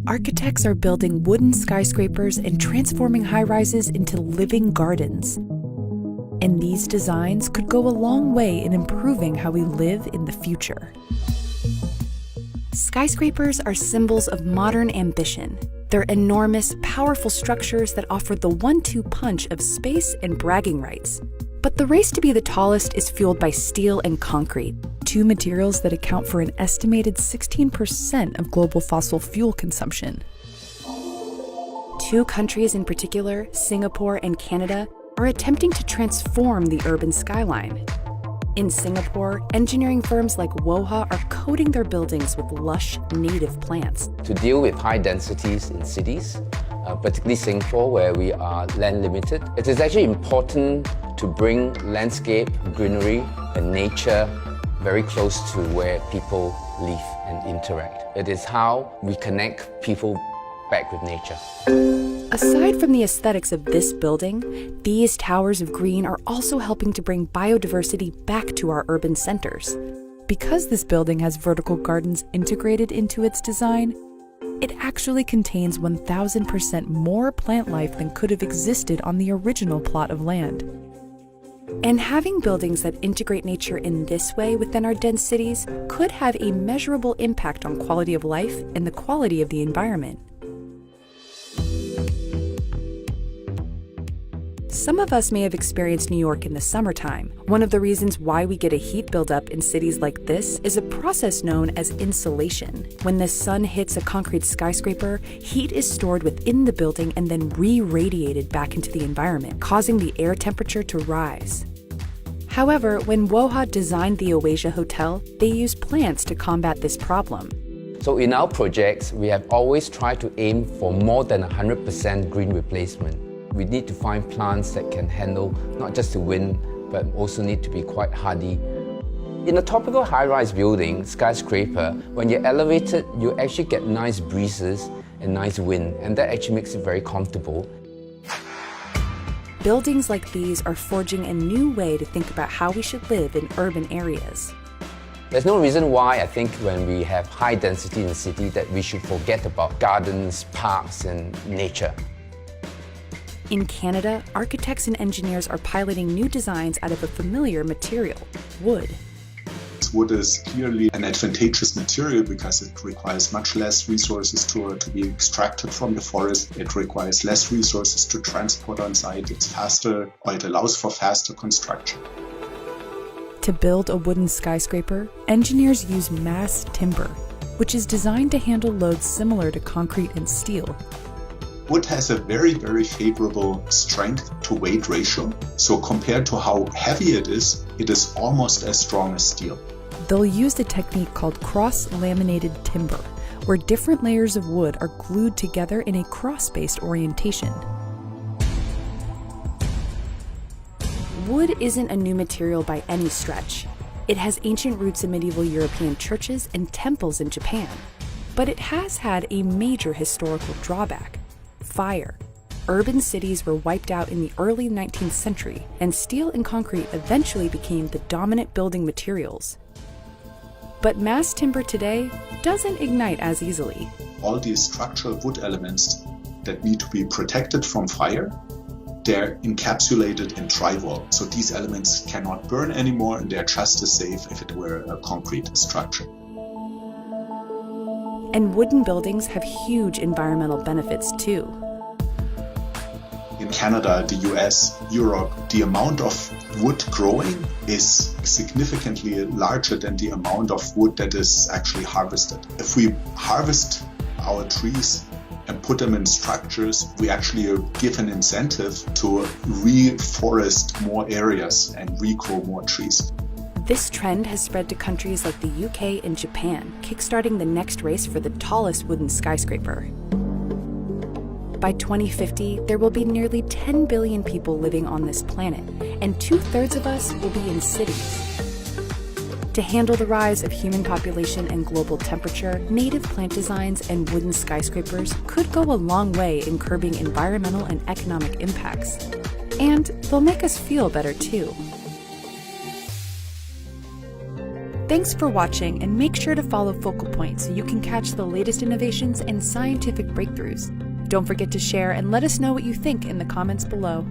Architects are building wooden skyscrapers and transforming high-rises into living gardens. And these designs could go a long way in improving how we live in the future. Skyscrapers are symbols of modern ambition. They're enormous, powerful structures that offer the one-two punch of space and bragging rights. But the race to be the tallest is fueled by steel and concrete, two materials that account for an estimated 16% of global fossil fuel consumption. Two countries in particular, Singapore and Canada, are attempting to transform the urban skyline. In Singapore, engineering firms like Woha are coating their buildings with lush, native plants. To deal with high densities in cities, particularly Singapore, where we are land limited, it is actually important to bring landscape, greenery, and nature very close to where people live and interact. It is how we connect people back with nature. Aside from the aesthetics of this building, these towers of green are also helping to bring biodiversity back to our urban centers. Because this building has vertical gardens integrated into its design, it actually contains 1,000% more plant life than could have existed on the original plot of land. And having buildings that integrate nature in this way within our dense cities could have a measurable impact on quality of life and the quality of the environment. Some of us may have experienced New York in the summertime. One of the reasons why we get a heat buildup in cities like this is a process known as insulation. When the sun hits a concrete skyscraper, heat is stored within the building and then re-radiated back into the environment, causing the air temperature to rise. However, when Woha designed the Oasia Hotel, they used plants to combat this problem. So in our projects, we have always tried to aim for more than 100% green replacement. We need to find plants that can handle not just the wind, but also need to be quite hardy. In a tropical high-rise building, skyscraper, when you're elevated, you actually get nice breezes and nice wind, and that actually makes it very comfortable. Buildings like these are forging a new way to think about how we should live in urban areas. There's no reason why I think when we have high density in the city that we should forget about gardens, parks, and nature. In Canada, architects and engineers are piloting new designs out of a familiar material, wood. Wood is clearly an advantageous material because it requires much less resources to be extracted from the forest. It requires less resources to transport on site. It's faster, or it allows for faster construction. To build a wooden skyscraper, engineers use mass timber, which is designed to handle loads similar to concrete and steel. Wood has a very, very favorable strength to weight ratio. So compared to how heavy it is almost as strong as steel. They'll use a technique called cross-laminated timber, where different layers of wood are glued together in a cross-based orientation. Wood isn't a new material by any stretch. It has ancient roots in medieval European churches and temples in Japan. But it has had a major historical drawback: fire. Urban cities were wiped out in the early 19th century, and steel and concrete eventually became the dominant building materials. But mass timber today doesn't ignite as easily. All these structural wood elements that need to be protected from fire, they're encapsulated in drywall. So these elements cannot burn anymore, and they're just as safe if it were a concrete structure. And wooden buildings have huge environmental benefits too. In Canada, the US, Europe, the amount of wood growing is significantly larger than the amount of wood that is actually harvested. If we harvest our trees and put them in structures, we actually give an incentive to reforest more areas and regrow more trees. This trend has spread to countries like the UK and Japan, kickstarting the next race for the tallest wooden skyscraper. By 2050, there will be nearly 10 billion people living on this planet, and 2/3 of us will be in cities. To handle the rise of human population and global temperature, native plant designs and wooden skyscrapers could go a long way in curbing environmental and economic impacts. And they'll make us feel better too. Thanks for watching, and make sure to follow Focal Point so you can catch the latest innovations and scientific breakthroughs. Don't forget to share and let us know what you think in the comments below.